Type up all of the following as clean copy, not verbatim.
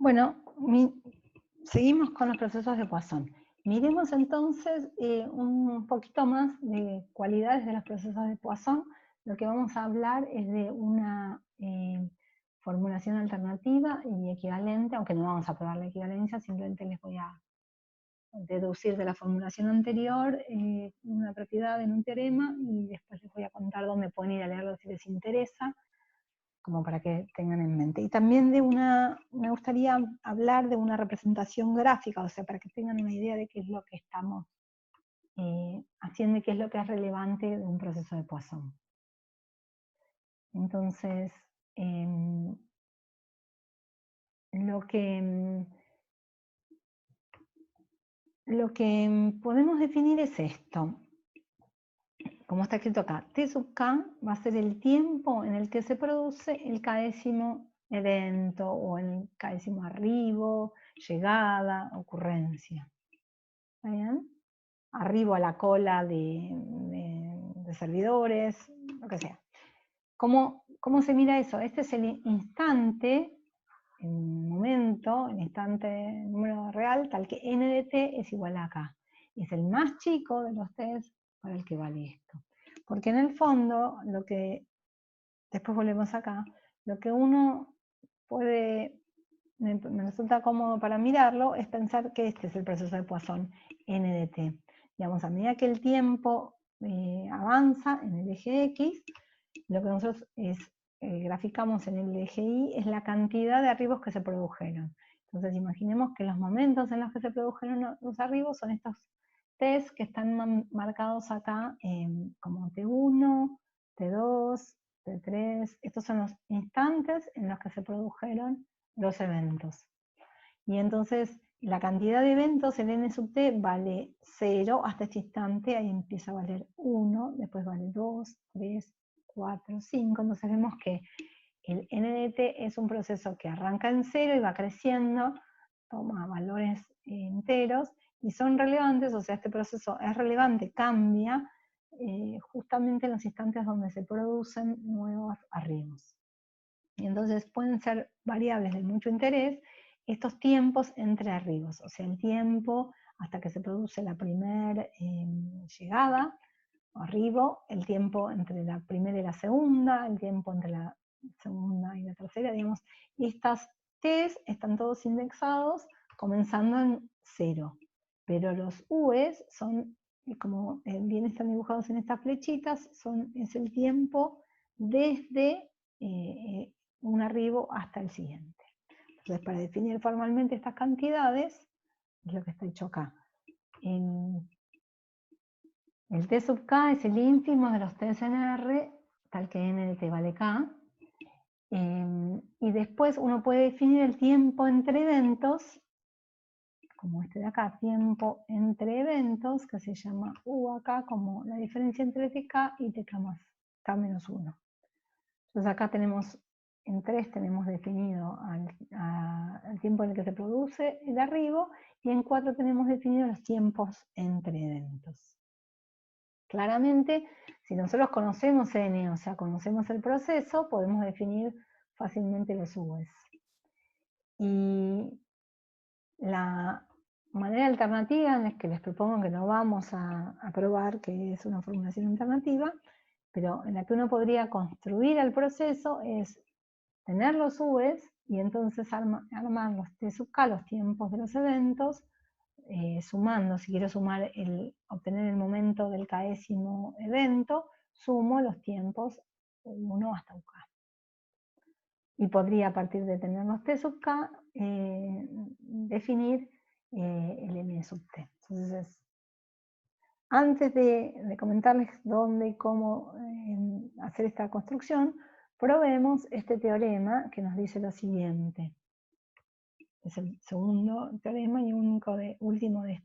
Bueno, seguimos con los procesos de Poisson. Miremos entonces un poquito más de cualidades de los procesos de Poisson. Lo que vamos a hablar es de una formulación alternativa y equivalente, aunque no vamos a probar la equivalencia, simplemente les voy a deducir de la formulación anterior una propiedad en un teorema y después les voy a contar dónde pueden ir a leerlo si les interesa, como para que tengan en mente. Y también me gustaría hablar de una representación gráfica, o sea, para que tengan una idea de qué es lo que estamos haciendo y qué es lo que es relevante de un proceso de Poisson. Entonces, lo que podemos definir es esto. Como está escrito acá, T sub K va a ser el tiempo en el que se produce el késimo evento o el késimo arribo, llegada, ocurrencia. ¿Está bien? Arribo a la cola de servidores, lo que sea. ¿Cómo se mira eso? Este es el instante, el momento, el instante número real, tal que n de t es igual a k. Es el más chico de los t's para el que vale esto. Porque en el fondo, lo que, después volvemos acá, lo que uno puede, me resulta cómodo para mirarlo, es pensar que este es el proceso de Poisson, n de t. Digamos, a medida que el tiempo avanza en el eje X, lo que nosotros graficamos en el eje Y es la cantidad de arribos que se produjeron. Entonces imaginemos que los momentos en los que se produjeron los arribos son estos T's que están marcados acá como T1, T2, T3. Estos son los instantes en los que se produjeron los eventos. Y entonces la cantidad de eventos, el n sub t, vale 0 hasta este instante, ahí empieza a valer 1, después vale 2, 3, 4, 5, entonces vemos que el n de t es un proceso que arranca en 0 y va creciendo, toma valores enteros, y son relevantes, o sea, este proceso es relevante, cambia, justamente en los instantes donde se producen nuevos arribos. Y entonces pueden ser variables de mucho interés estos tiempos entre arribos, o sea, el tiempo hasta que se produce la primera llegada o arribo, el tiempo entre la primera y la segunda, el tiempo entre la segunda y la tercera, digamos, y estas T's están todos indexados comenzando en 0, pero los U's son, como bien están dibujados en estas flechitas, es el tiempo desde un arribo hasta el siguiente. Entonces, para definir formalmente estas cantidades, es lo que está hecho acá. El T sub K es el ínfimo de los T's en R, tal que n de t vale K. Y después uno puede definir el tiempo entre eventos, como este de acá, tiempo entre eventos, que se llama U acá, como la diferencia entre TK y TK más K menos 1. Entonces acá tenemos, en 3 tenemos definido el tiempo en el que se produce el arribo, y en 4 tenemos definido los tiempos entre eventos. Claramente, si nosotros conocemos N, o sea, conocemos el proceso, podemos definir fácilmente los U's. Y la manera alternativa, en la que les propongo que no vamos a probar, que es una formulación alternativa, pero en la que uno podría construir el proceso, es tener los U's y entonces armar los T sub K, los tiempos de los eventos, sumando, si quiero sumar obtener el momento del késimo evento, sumo los tiempos 1 hasta UK. Y podría, a partir de tener los T sub K, definir el M sub T. Entonces, antes de comentarles dónde y cómo hacer esta construcción, probemos este teorema que nos dice lo siguiente. Es el segundo teorema y último de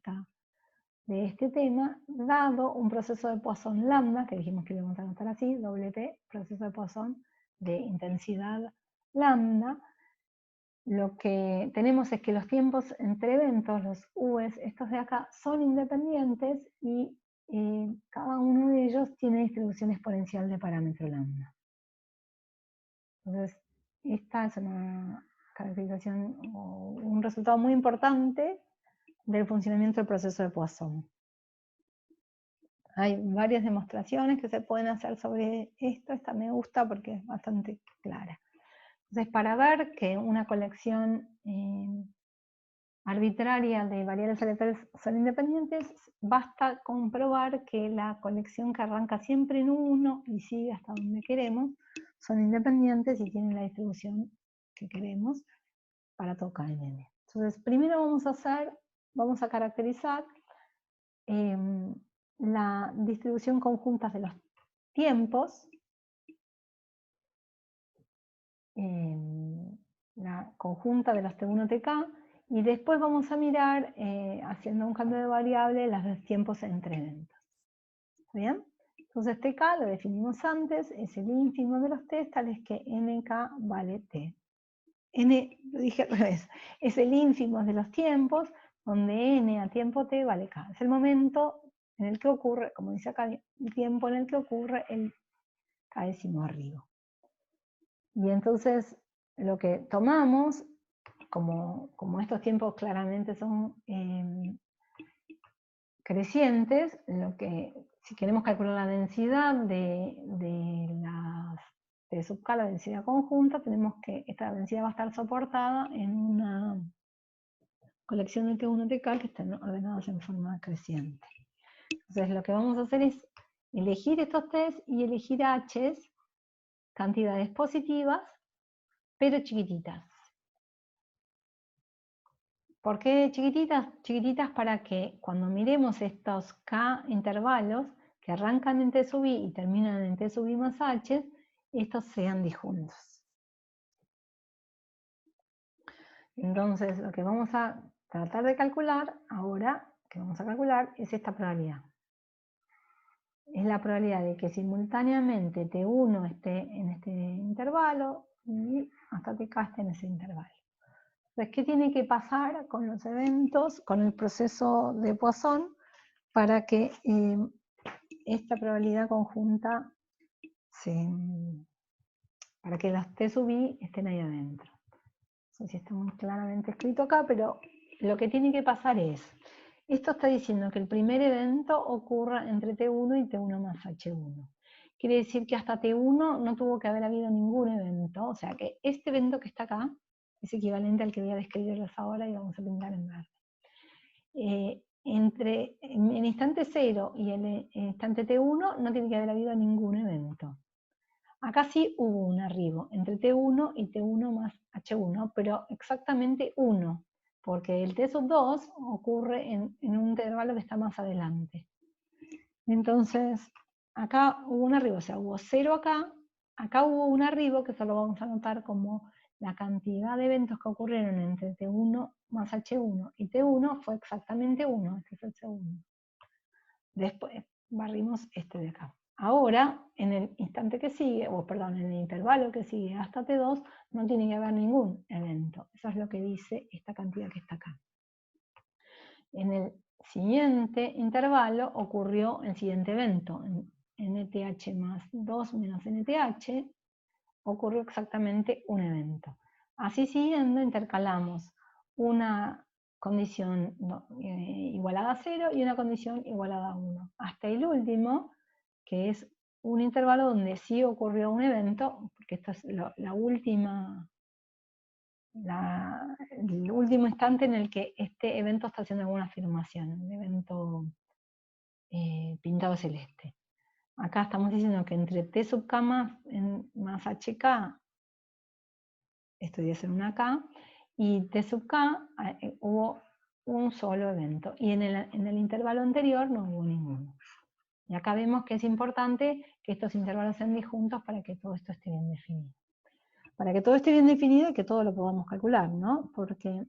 este tema, dado un proceso de Poisson lambda, que dijimos que lo íbamos a anotar así, WP, proceso de Poisson de intensidad lambda, lo que tenemos es que los tiempos entre eventos, los U's, estos de acá, son independientes y cada uno de ellos tiene distribución exponencial de parámetro lambda. Entonces, esta es una caracterización o un resultado muy importante del funcionamiento del proceso de Poisson. Hay varias demostraciones que se pueden hacer sobre esto. Esta me gusta porque es bastante clara. Entonces, para ver que una colección arbitraria de variables aleatorias son independientes, basta comprobar que la colección que arranca siempre en 1 y sigue hasta donde queremos, son independientes y tienen la distribución que queremos para todo k en n. Entonces, primero vamos a caracterizar la distribución conjunta de los tiempos, la conjunta de los T1 Tk, y después vamos a mirar, haciendo un cambio de variable, los tiempos entre eventos. ¿Está bien? Entonces Tk lo definimos antes, es el ínfimo de los t, tales que nk vale t. Lo dije al revés, es el ínfimo de los tiempos, donde n a tiempo t vale k. Es el momento en el que ocurre, como dice acá, el tiempo en el que ocurre el k-décimo arribo. Y entonces lo que tomamos, como estos tiempos claramente son crecientes, si queremos calcular la densidad de las T sub k, la densidad conjunta, tenemos que esta densidad va a estar soportada en una colección de T1 Tk que están ordenadas en forma creciente. Entonces lo que vamos a hacer es elegir estos t's y elegir h's, cantidades positivas, pero chiquititas. ¿Por qué chiquititas? Chiquititas para que cuando miremos estos k intervalos que arrancan en t sub i y terminan en t sub i más h, estos sean disjuntos. Entonces lo que vamos a tratar de calcular ahora, es esta probabilidad. Es la probabilidad de que simultáneamente T1 esté en este intervalo y hasta Tk esté en ese intervalo. Entonces, ¿qué tiene que pasar con los eventos, con el proceso de Poisson, para que esta probabilidad conjunta, para que los T sub i estén ahí adentro? No sé si está muy claramente escrito acá, pero lo que tiene que pasar es, esto está diciendo que el primer evento ocurra entre T1 y T1 más H1. Quiere decir que hasta T1 no tuvo que haber habido ningún evento, o sea que este evento que está acá es equivalente al que voy a describirles ahora y vamos a pintar en verde. Entre el instante 0 y el instante T1 no tiene que haber habido ningún evento. Acá sí hubo un arribo entre T1 y T1 más H1, pero exactamente 1, porque el T sub 2 ocurre en un intervalo que está más adelante. Entonces, acá hubo un arribo, o sea, hubo 0 acá hubo un arribo, que eso lo vamos a anotar como la cantidad de eventos que ocurrieron entre T1 más H1 y T1 fue exactamente 1, este es el segundo. Después barrimos este de acá. Ahora, en el instante que sigue, en el intervalo que sigue hasta T2, no tiene que haber ningún evento. Eso es lo que dice esta cantidad que está acá. En el siguiente intervalo ocurrió el siguiente evento. En NTH más 2 menos NTH ocurrió exactamente un evento. Así siguiendo, intercalamos una condición igualada a 0 y una condición igualada a 1. Hasta el último, que es un intervalo donde sí ocurrió un evento, porque esta es el último instante en el que este evento está haciendo alguna afirmación, un evento pintado celeste. Acá estamos diciendo que entre T sub k más HK, esto debe ser una K, y T sub K hubo un solo evento. Y en el intervalo anterior no hubo ninguno. Y acá vemos que es importante que estos intervalos sean disjuntos para que todo esto esté bien definido. Para que todo esté bien definido y que todo lo podamos calcular, ¿no? Porque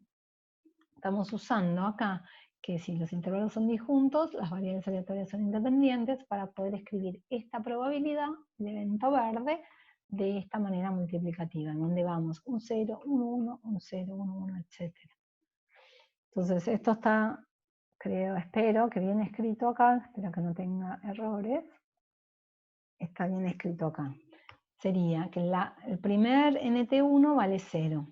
estamos usando acá que si los intervalos son disjuntos, las variables aleatorias son independientes para poder escribir esta probabilidad de evento verde de esta manera multiplicativa, en donde vamos un 0, un 1, un 0, un 1, etc. Entonces esto está, espero que bien escrito acá, espero que no tenga errores. Está bien escrito acá. Sería que el primer NT1 vale 0.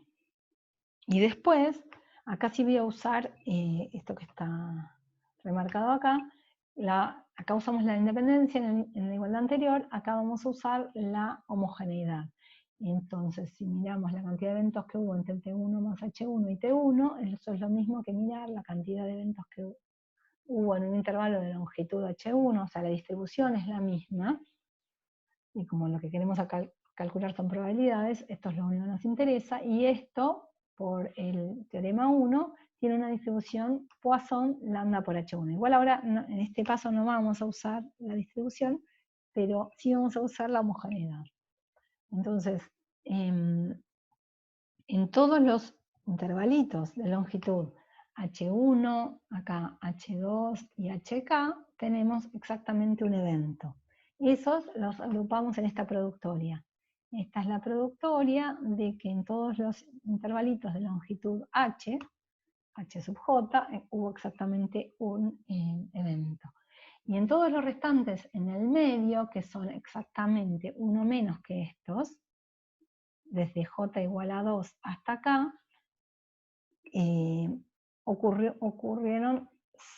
Y después, acá sí voy a usar esto que está remarcado acá. Acá usamos la independencia en la igualdad anterior, acá vamos a usar la homogeneidad. Entonces, si miramos la cantidad de eventos que hubo entre T1 más H1 y T1, eso es lo mismo que mirar la cantidad de eventos que hubo en un intervalo de longitud H1, o sea, la distribución es la misma, y como lo que queremos acá calcular son probabilidades, esto es lo único que nos interesa, y esto, por el teorema 1, tiene una distribución Poisson lambda por H1. Igual ahora, en este paso no vamos a usar la distribución, pero sí vamos a usar la homogeneidad. Entonces, en todos los intervalitos de longitud H1, acá H2 y HK, tenemos exactamente un evento. Esos los agrupamos en esta productoria. Esta es la productoria de que en todos los intervalitos de longitud H sub j, hubo exactamente un evento. Y en todos los restantes en el medio, que son exactamente uno menos que estos, desde j igual a 2 hasta acá, ocurrieron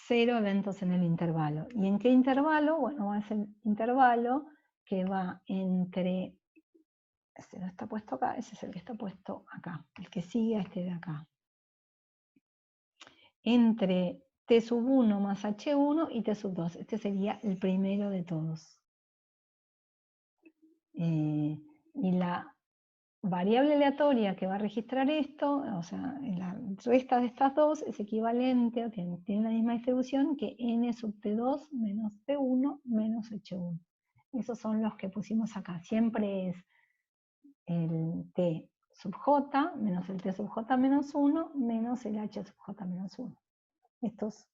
0 eventos en el intervalo. ¿Y en qué intervalo? Bueno, va a ser el intervalo que va entre, este no está puesto acá, ese es el que está puesto acá, el que sigue a este de acá. Entre T sub 1 más H1 y T sub 2. Este sería el primero de todos. Y la variable aleatoria que va a registrar esto, o sea, la resta de estas dos es equivalente, o tiene la misma distribución que n sub T2 menos T1 menos H1. Esos son los que pusimos acá. Siempre es el T sub J menos el T sub J menos 1 menos el H sub J menos 1. Estos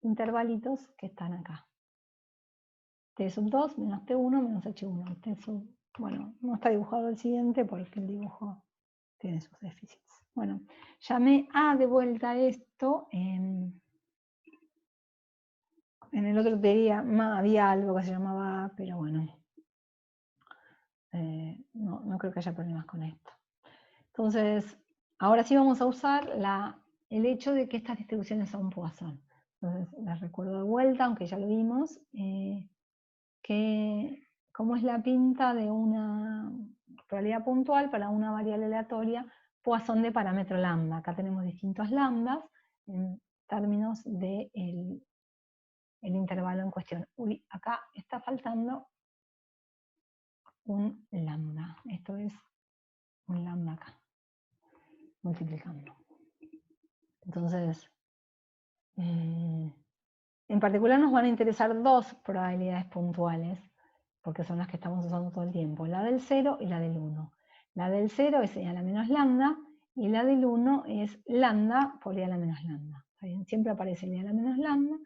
intervalitos que están acá. T sub 2 menos T1 menos H1. T sub, bueno, no está dibujado el siguiente porque el dibujo tiene sus déficits. Bueno, llamé A de vuelta esto. En el otro teorema había algo que se llamaba A, pero bueno, no creo que haya problemas con esto. Entonces, ahora sí vamos a usar el hecho de que estas distribuciones son Poisson. Entonces, les recuerdo de vuelta, aunque ya lo vimos, cómo es la pinta de una probabilidad puntual para una variable aleatoria Poisson de parámetro lambda. Acá tenemos distintos lambdas en términos del el intervalo en cuestión. Uy, acá está faltando un lambda. Esto es un lambda acá, multiplicando. Entonces, en particular nos van a interesar dos probabilidades puntuales, porque son las que estamos usando todo el tiempo, la del 0 y la del 1. La del 0 es e a la menos lambda, y la del 1 es lambda por e a la menos lambda. ¿Está bien? Siempre aparece el e a la menos lambda,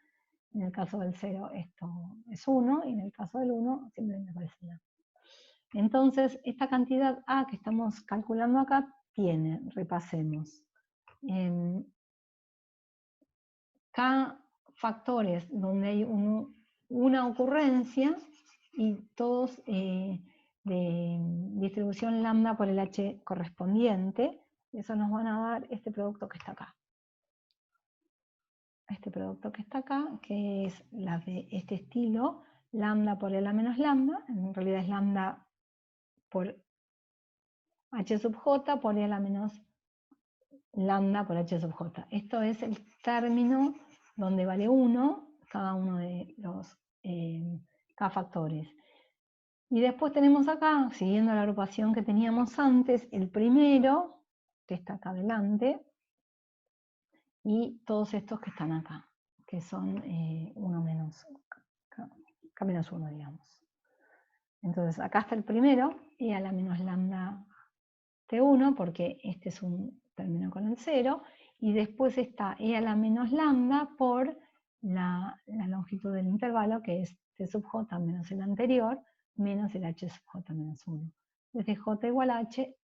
en el caso del 0 esto es 1, y en el caso del 1 simplemente aparece lambda. Entonces, esta cantidad A que estamos calculando acá tiene, repasemos, K factores donde hay una ocurrencia y todos de distribución lambda por el H correspondiente. Eso nos van a dar este producto que está acá. Este producto que está acá, que es la de este estilo, lambda por L menos lambda, en realidad es lambda por H sub J por L menos lambda por H sub J. Esto es el término donde vale 1, cada uno de los K factores. Y después tenemos acá, siguiendo la agrupación que teníamos antes, el primero, que está acá adelante, y todos estos que están acá, que son 1 menos, K menos 1, digamos. Entonces acá está el primero, y a la menos lambda T1, porque este es un término con el 0, y después está e a la menos lambda por la longitud del intervalo, que es t sub j menos el anterior, menos el h sub j menos 1. Desde j igual h,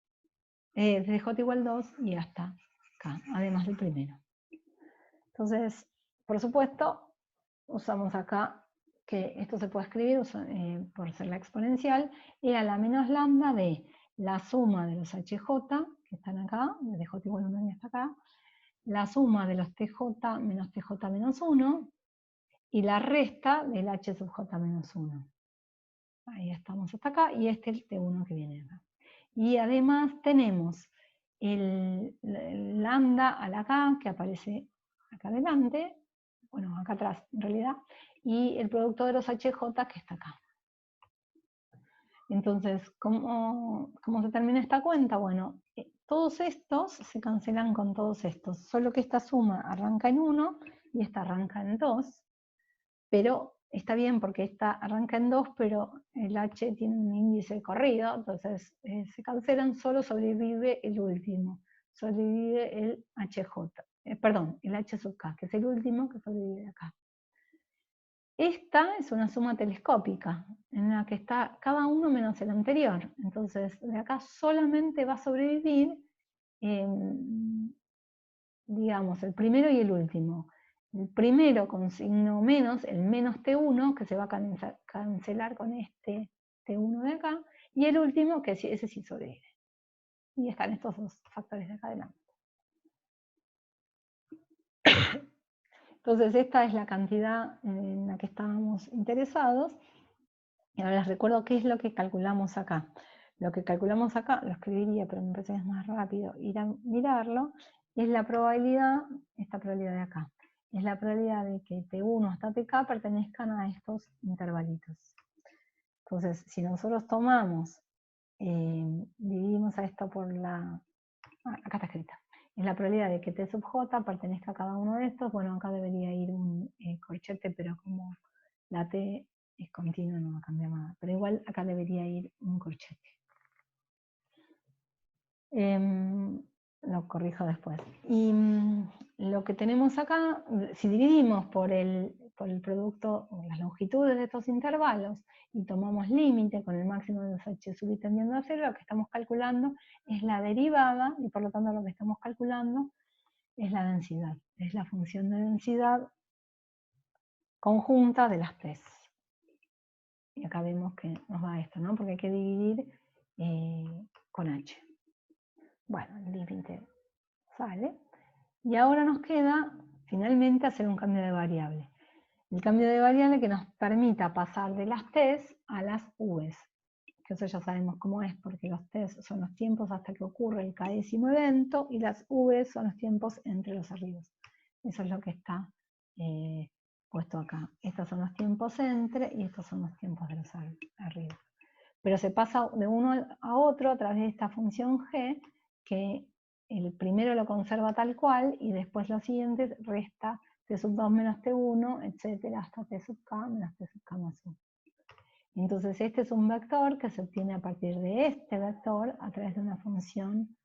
desde j igual 2 y hasta k, además del primero. Entonces, por supuesto, usamos acá que esto se puede escribir por ser la exponencial, e a la menos lambda de la suma de los hj, que están acá, desde J igual a 1 hasta acá, la suma de los TJ menos TJ menos 1, y la resta del H sub J menos 1. Ahí estamos hasta acá, y este es el T1 que viene acá. Y además tenemos el lambda a la K, que aparece acá adelante, bueno, acá atrás en realidad, y el producto de los HJ que está acá. Entonces, ¿cómo se termina esta cuenta? Bueno, todos estos se cancelan con todos estos, solo que esta suma arranca en 1 y esta arranca en 2, pero está bien porque esta arranca en 2, pero el H tiene un índice corrido, entonces se cancelan, solo sobrevive el último, sobrevive el HJ, perdón, el H sub K, que es el último que sobrevive acá. Esta es una suma telescópica, en la que está cada uno menos el anterior. Entonces, de acá solamente va a sobrevivir, digamos, el primero y el último. El primero con signo menos, el menos T1, que se va a cancelar con este T1 de acá, y el último, que ese sí sobrevive. Y están estos dos factores de acá adelante. Entonces, esta es la cantidad en la que estábamos interesados. Y ahora les recuerdo qué es lo que calculamos acá. Lo que calculamos acá, lo escribiría, pero me parece que es más rápido ir a mirarlo, es la probabilidad, esta probabilidad de acá, es la probabilidad de que T1 hasta Tk pertenezcan a estos intervalitos. Entonces, si nosotros tomamos, dividimos a esto por la... acá está escrita. Es la probabilidad de que T sub J pertenezca a cada uno de estos. Bueno, acá debería ir un corchete, pero como la T es continua, no va a cambiar nada. Pero igual acá debería ir un corchete. Lo corrijo después. Y lo que tenemos acá, si dividimos por el producto, las longitudes de estos intervalos, y tomamos límite con el máximo de los h sub i tendiendo a 0, lo que estamos calculando es la derivada, y por lo tanto lo que estamos calculando es la densidad. Es la función de densidad conjunta de las T's. Y acá vemos que nos da esto, ¿no? Porque hay que dividir con h. Bueno, el límite sale. Y ahora nos queda, finalmente, hacer un cambio de variable. El cambio de variable que nos permita pasar de las T's a las V's. Que eso ya sabemos cómo es, porque los T's son los tiempos hasta que ocurre el k'ésimo evento, y las V's son los tiempos entre los arribos. Eso es lo que está puesto acá. Estos son los tiempos entre, y estos son los tiempos de los arribos. Pero se pasa de uno a otro a través de esta función g, que el primero lo conserva tal cual, y después los siguientes resta t sub 2 menos t1, etcétera, hasta t sub k menos t sub k más 1. Entonces este es un vector que se obtiene a partir de este vector a través de una función,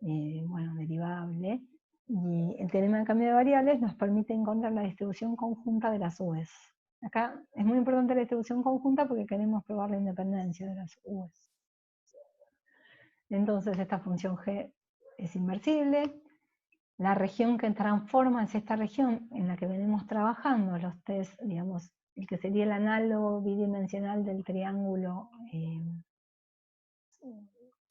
bueno, derivable, y el teorema de cambio de variables nos permite encontrar la distribución conjunta de las U's. Acá es muy importante la distribución conjunta porque queremos probar la independencia de las U's. Entonces esta función g es inversible. La región que transforma es esta región en la que venimos trabajando los test, digamos, el que sería el análogo bidimensional del triángulo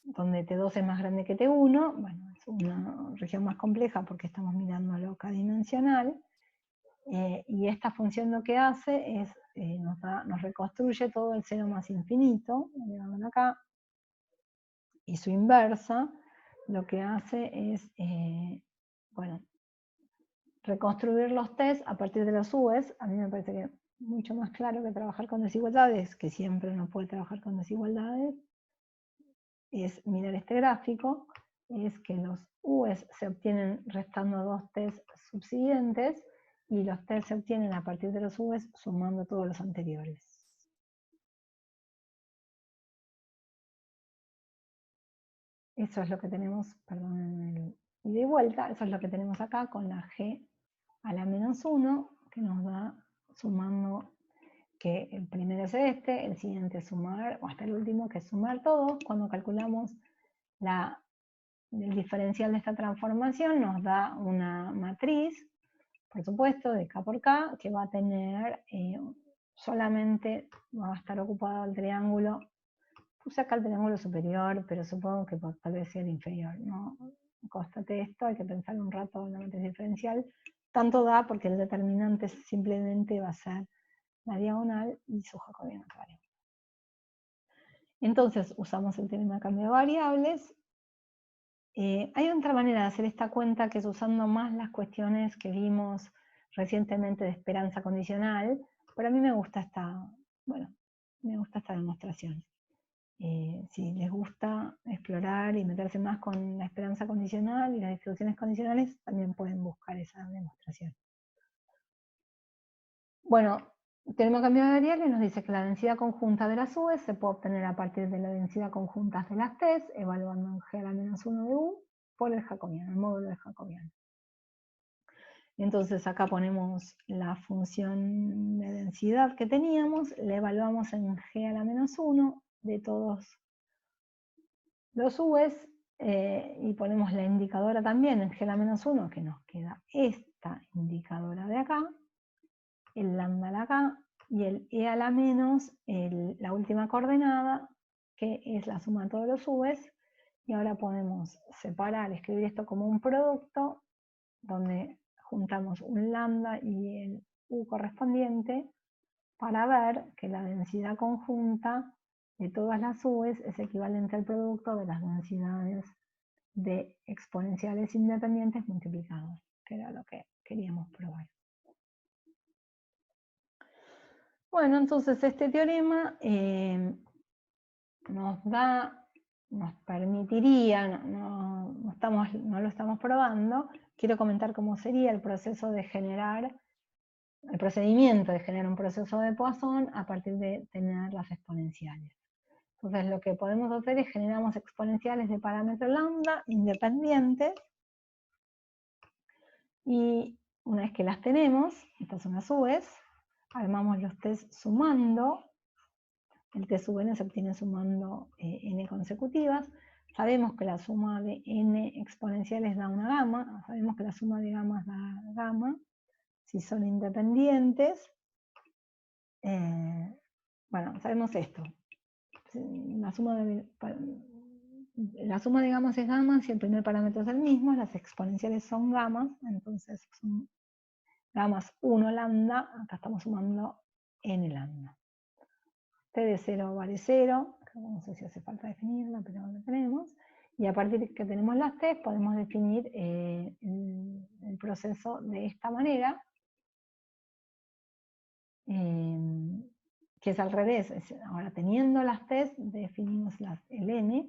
donde T2 es más grande que T1. Bueno, es una región más compleja porque estamos mirándolo k-dimensional. Y esta función lo que hace es, nos reconstruye todo el 0 más infinito, acá, y su inversa lo que hace es, bueno, reconstruir los test a partir de los U's. A mí me parece que es mucho más claro que trabajar con desigualdades, que siempre uno puede trabajar con desigualdades, es mirar este gráfico, es que los U's se obtienen restando dos test subsiguientes, y los test se obtienen a partir de los U's sumando todos los anteriores. Eso es lo que tenemos, perdón, en el ida y vuelta, eso es lo que tenemos acá con la g a la menos 1, que nos da sumando, que el primero es este, el siguiente es sumar, o hasta el último, que es sumar todos. Cuando calculamos el diferencial de esta transformación, nos da una matriz, por supuesto, de K por K, que va a tener solamente, va a estar ocupado el triángulo puse acá el triángulo superior, pero supongo que tal vez sea el inferior, ¿no? Constate esto, hay que pensar un rato en la matriz diferencial. Tanto da porque el determinante simplemente va a ser la diagonal y su jacobiano claro. Entonces usamos el teorema de cambio de variables. Hay otra manera de hacer esta cuenta que es usando más las cuestiones que vimos recientemente de esperanza condicional, pero a mí me gusta esta demostración. Si les gusta explorar y meterse más con la esperanza condicional y las distribuciones condicionales, también pueden buscar esa demostración. Bueno, tenemos cambio de variable, nos dice que la densidad conjunta de las U's se puede obtener a partir de la densidad conjunta de las T's, evaluando en G a la menos 1 de U por el jacobiano, el módulo de jacobiano. Entonces acá ponemos la función de densidad que teníamos, la evaluamos en G a la menos 1 de todos los U's, y ponemos la indicadora también en G a la menos 1, que nos queda esta indicadora de acá, el lambda de acá, y el E a la menos, la última coordenada, que es la suma de todos los U's, y ahora podemos separar, escribir esto como un producto, donde juntamos un lambda y el U correspondiente, para ver que la densidad conjunta de todas las U's es equivalente al producto de las densidades de exponenciales independientes multiplicados, que era lo que queríamos probar. Bueno, entonces este teorema nos permitiría, no lo estamos probando, quiero comentar cómo sería el proceso de generar, el procedimiento de generar un proceso de Poisson a partir de tener las exponenciales. Entonces lo que podemos hacer es generamos exponenciales de parámetro lambda independientes, y una vez que las tenemos, estas son las U's, armamos los test sumando. El t sub n se obtiene sumando n consecutivas. Sabemos que la suma de n exponenciales da una gama, sabemos que la suma de gamas da gamma, si son independientes. Bueno, sabemos esto. La suma de gamas es gamma, si el primer parámetro es el mismo, las exponenciales son gamas, entonces son gamas 1 lambda, acá estamos sumando n lambda. T de 0 vale 0, no sé si hace falta definirla, pero lo tenemos. Y a partir de que tenemos las T, podemos definir el proceso de esta manera, que es al revés. Ahora, teniendo las T, definimos el N,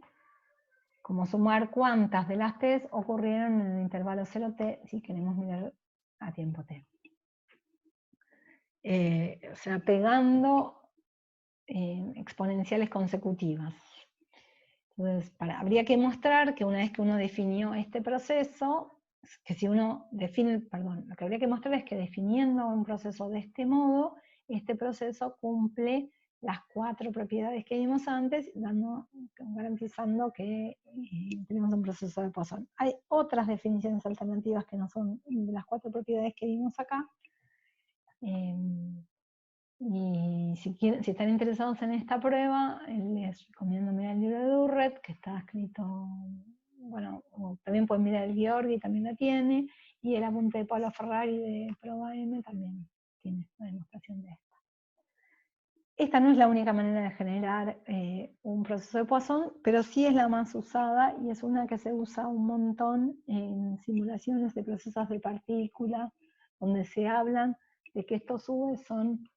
como sumar cuántas de las T ocurrieron en el intervalo 0T, si queremos mirar a tiempo T. O sea, pegando exponenciales consecutivas. Entonces, habría que mostrar que una vez que uno definió este proceso, que si uno define, lo que habría que mostrar es que definiendo un proceso de este modo, este proceso cumple las 4 propiedades que vimos antes, garantizando que tenemos un proceso de Poisson. Hay otras definiciones alternativas que no son de las 4 propiedades que vimos acá, y si están interesados en esta prueba, les recomiendo mirar el libro de Durret, que está escrito, bueno, también pueden mirar el Gheorghi, también lo tiene, y el apunte de Paolo Ferrari de Proba M también tiene una demostración de esto. Esta no es la única manera de generar un proceso de Poisson, pero sí es la más usada, y es una que se usa un montón en simulaciones de procesos de partículas, donde se hablan de que estos U's son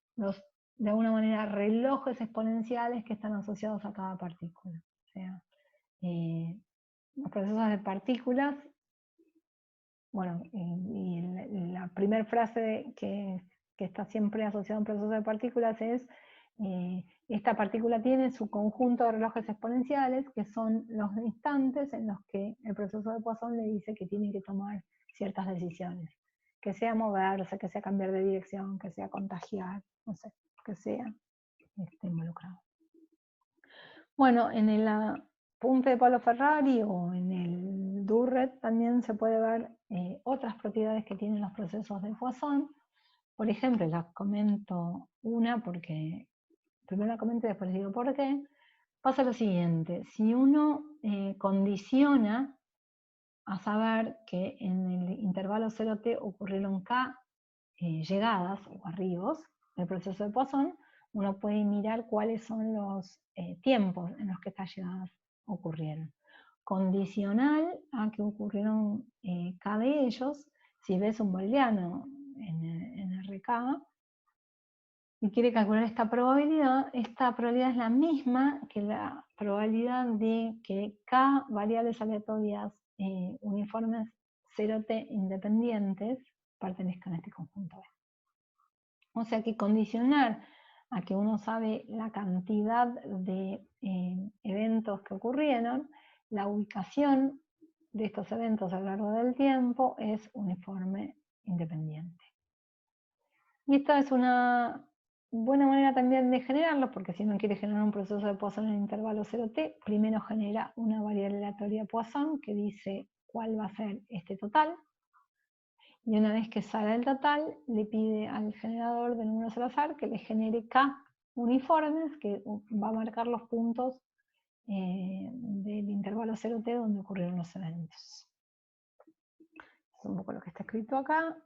de alguna manera relojes exponenciales que están asociados a cada partícula. O sea, los procesos de partículas, bueno, y la primera frase que está siempre asociada a un proceso de partículas es: esta partícula tiene su conjunto de relojes exponenciales, que son los instantes en los que el proceso de Poisson le dice que tiene que tomar ciertas decisiones. Que sea moverse, que sea cambiar de dirección, que sea contagiar, no sé, que sea involucrado. Bueno, en el apunte de Paolo Ferrari o en el Durret también se puede ver otras propiedades que tienen los procesos de Poisson. Por ejemplo, las comento una porque primero la comento y después les digo por qué. pasa lo siguiente, si uno condiciona a saber que en el intervalo 0T ocurrieron K llegadas o arribos del proceso de Poisson, uno puede mirar cuáles son los tiempos en los que estas llegadas ocurrieron. Condicional a que ocurrieron K de ellos, si ves un booleano en RK y quiere calcular esta probabilidad es la misma que la probabilidad de que K variables aleatorias uniformes 0T independientes pertenezcan a este conjunto B. O sea que condicionar a que uno sabe la cantidad de eventos que ocurrieron, la ubicación de estos eventos a lo largo del tiempo es uniforme independiente. Y esta es una buena manera también de generarlo, porque si uno quiere generar un proceso de Poisson en el intervalo 0T, primero genera una variable aleatoria Poisson que dice cuál va a ser este total, y una vez que sale el total, le pide al generador de números al azar que le genere K uniformes, que va a marcar los puntos del intervalo 0T donde ocurrieron los eventos. Es un poco lo que está escrito acá.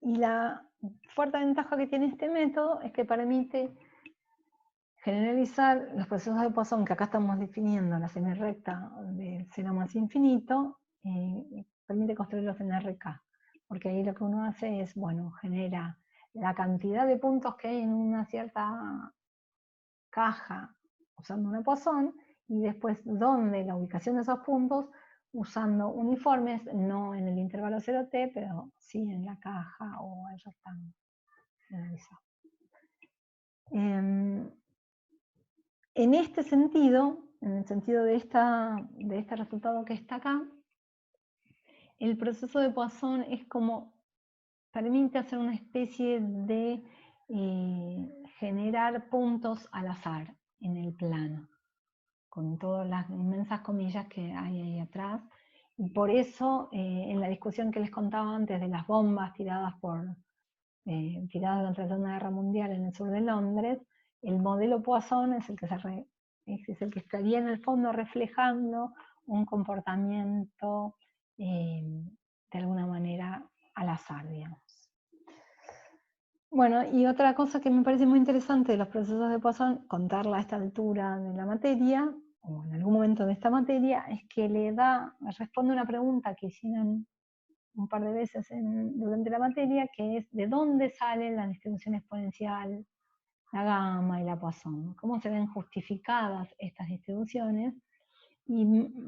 Y la fuerte ventaja que tiene este método es que permite generalizar los procesos de Poisson, que acá estamos definiendo la semirrecta de 0 más infinito, permite construirlos en RK. Porque ahí lo que uno hace es, bueno, genera la cantidad de puntos que hay en una cierta caja usando una Poisson, y después dónde la ubicación de esos puntos usando uniformes, no en el intervalo 0T, pero sí en la caja o el rectángulo generalizado. En este sentido, en el sentido de este resultado que está acá, el proceso de Poisson es como, permite hacer una especie de generar puntos al azar en el plano, con todas las inmensas comillas que hay ahí atrás. Y por eso, en la discusión que les contaba antes de las bombas tiradas durante la Segunda Guerra Mundial en el sur de Londres, el modelo Poisson es el que estaría en el fondo reflejando un comportamiento de alguna manera al azar, digamos. Bueno, y otra cosa que me parece muy interesante de los procesos de Poisson, contarla a esta altura de la materia, o en algún momento de esta materia, es que responde una pregunta que hicieron un par de veces durante la materia, que es ¿de dónde sale la distribución exponencial, la gamma y la Poisson? ¿Cómo se ven justificadas estas distribuciones? Y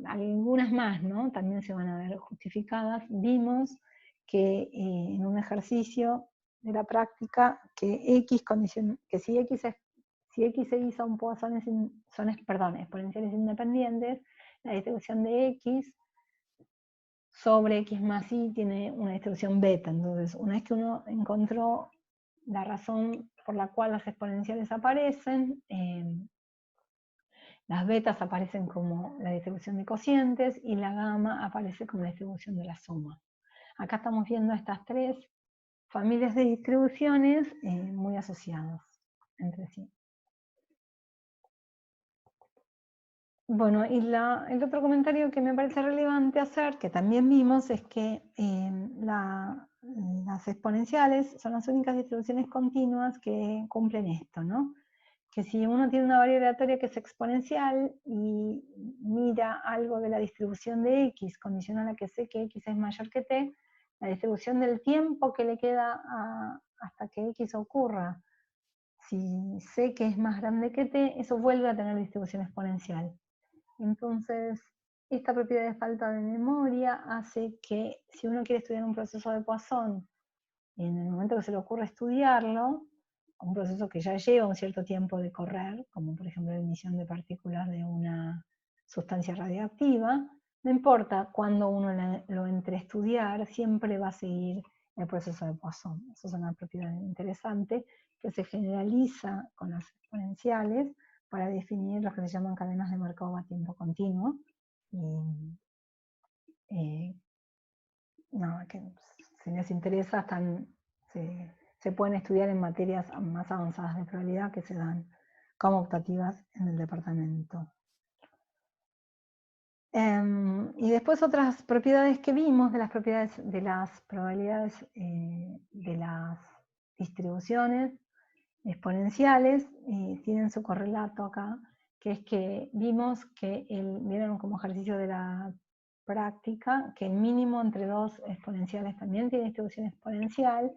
algunas más, ¿no? También se van a ver justificadas. Vimos que en un ejercicio de la práctica que si X e Y son exponenciales independientes, la distribución de X sobre X más Y tiene una distribución beta. Entonces, una vez que uno encontró la razón por la cual las exponenciales aparecen, las betas aparecen como la distribución de cocientes y la gamma aparece como la distribución de la suma. Acá estamos viendo estas tres familias de distribuciones muy asociadas entre sí. Bueno, y el otro comentario que me parece relevante hacer, que también vimos, es que las exponenciales son las únicas distribuciones continuas que cumplen esto, ¿no? Que si uno tiene una variable aleatoria que es exponencial y mira algo de la distribución de x, condicional a que sé que x es mayor que t, la distribución del tiempo que le queda hasta que x ocurra, si sé que es más grande que t, eso vuelve a tener distribución exponencial. Entonces, esta propiedad de falta de memoria hace que si uno quiere estudiar un proceso de Poisson, en el momento que se le ocurre estudiarlo, un proceso que ya lleva un cierto tiempo de correr, como por ejemplo la emisión de partículas de una sustancia radioactiva, no importa cuándo uno lo entre a estudiar, siempre va a seguir el proceso de Poisson. Eso es una propiedad interesante que se generaliza con las exponenciales para definir lo que se llaman cadenas de Markov a tiempo continuo. Que si les interesa, se pueden estudiar en materias más avanzadas de probabilidad que se dan como optativas en el departamento. Y después otras propiedades que vimos de las probabilidades de las distribuciones exponenciales, tienen su correlato acá, que es que vimos que, vieron como ejercicio de la práctica, que el mínimo entre dos exponenciales también tiene distribución exponencial,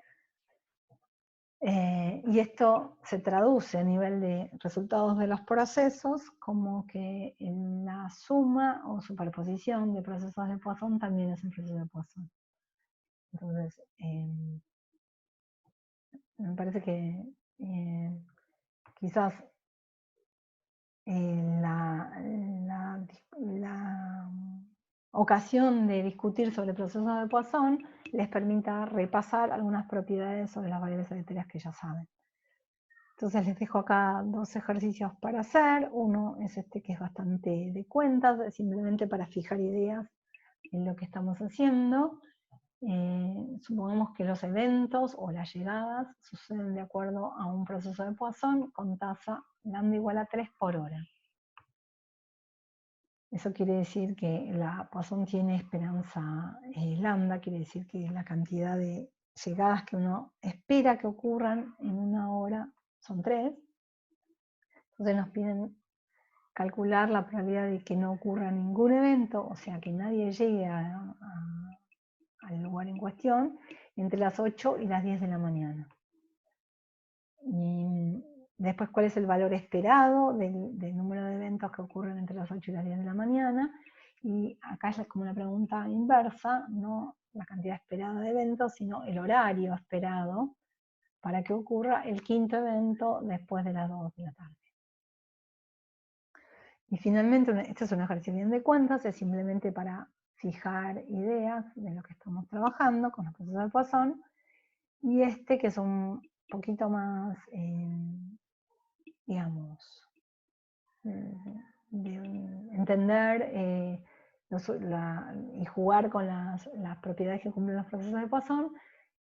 y esto se traduce a nivel de resultados de los procesos como que en la suma o superposición de procesos de Poisson también es un proceso de Poisson. Entonces, me parece que quizás la ocasión de discutir sobre procesos de Poisson les permita repasar algunas propiedades sobre las variables aleatorias que ya saben. Entonces les dejo acá dos ejercicios para hacer. Uno es este que es bastante de cuentas, simplemente para fijar ideas en lo que estamos haciendo. Supongamos que los eventos o las llegadas suceden de acuerdo a un proceso de Poisson con tasa lambda igual a 3 por hora. Eso quiere decir que la Poisson tiene esperanza lambda, quiere decir que la cantidad de llegadas que uno espera que ocurran en una hora son 3. Entonces nos piden calcular la probabilidad de que no ocurra ningún evento, o sea, que nadie llegue al lugar en cuestión, entre las 8 y las 10 de la mañana. Y después, ¿cuál es el valor esperado del número de eventos que ocurren entre las 8 y las 10 de la mañana? Y acá es como una pregunta inversa, no la cantidad esperada de eventos, sino el horario esperado para que ocurra el quinto evento después de las 2 de la tarde. Y finalmente, este es un ejercicio bien de cuentas, es simplemente para fijar ideas de lo que estamos trabajando con los procesos de Poisson. Y este que es un poquito más, digamos, de entender y jugar con las propiedades que cumplen los procesos de Poisson,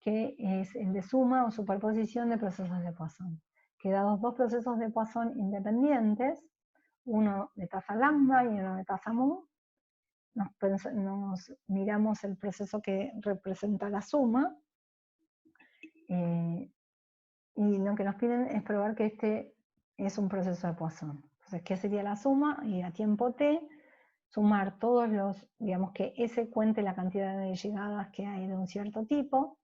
que es el de suma o superposición de procesos de Poisson. Que dados dos procesos de Poisson independientes, uno de tasa lambda y uno de tasa mu, nos miramos el proceso que representa la suma, y lo que nos piden es probar que este es un proceso de Poisson. Entonces, ¿qué sería la suma? Y a tiempo t, sumar todos los, digamos que S cuente la cantidad de llegadas que hay de un cierto tipo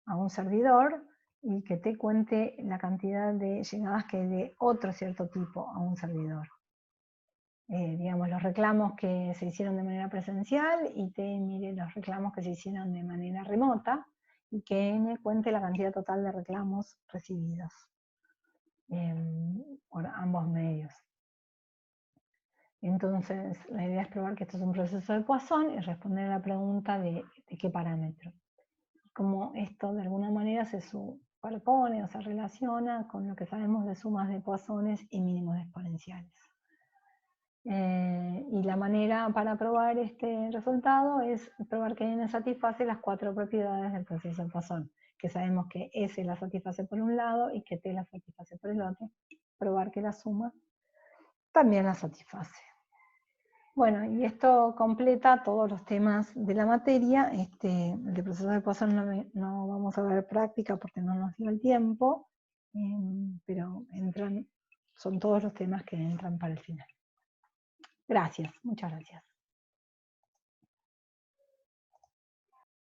a un servidor, y que t cuente la cantidad de llegadas que hay de otro cierto tipo a un servidor. Digamos, los reclamos que se hicieron de manera presencial, y t mire los reclamos que se hicieron de manera remota, y que n cuente la cantidad total de reclamos recibidos por ambos medios. Entonces, la idea es probar que esto es un proceso de Poisson y responder a la pregunta de qué parámetro. Como esto de alguna manera se superpone o se relaciona con lo que sabemos de sumas de Poissones y mínimos exponenciales. Y la manera para probar este resultado es probar que n satisface las 4 propiedades del proceso de Poisson, que sabemos que S la satisface por un lado y que T la satisface por el otro. Probar que la suma también la satisface. Bueno, y esto completa todos los temas de la materia. El de procesos de Poisson no vamos a ver práctica porque no nos dio el tiempo, pero son todos los temas que entran para el final. Gracias, muchas gracias.